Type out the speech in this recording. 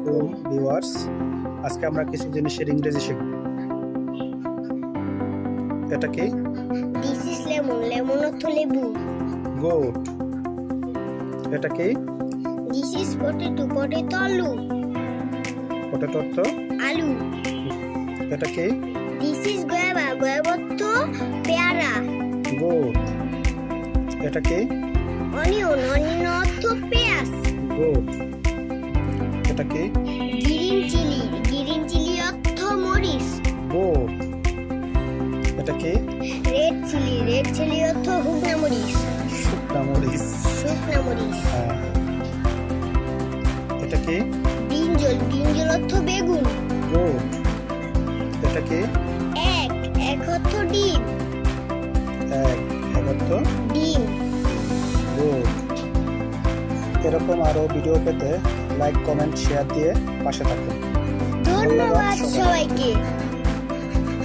আলাইকুম ভিউয়ার্স, আজকে আমরা কিছু জিনিসের ইংরেজি শিখব। এটা কি? দিস ইজ লেমন, লেমন অর্থ লেবু। গুড। এটা কি? দিস ইজ পটেটো, পটেটো আলু। পটেটো অর্থ আলু। এটা কি? দিস ইজ গোয়াবা, গোয়াবা অর্থ পেয়ারা। গুড। এটা কি? অনিয়ন, অনিয়ন অর্থ পেঁয়াজ। গুড। এটা কি? গ্রিন চিলি, গ্রিন চিলি অর্থ মরিচ। গুড। এটা কি? রেড চিলি, রেড চিলি অর্থ শুকনা মরিচ। শুকনা মরিচ। শুকনা মরিচ। হ্যাঁ। এটা কি? ব্রিঞ্জল, ব্রিঞ্জল অর্থ বেগুন। গুড। এটা কি? এক, এক অর্থ ডিম। এক অর্থ ডিম। গুড। এরকম আরো ভিডিও পেতে লাইক, কমেন্ট, শেয়ার দিয়ে পাশে থাকুন। ধন্যবাদ সবাইকে।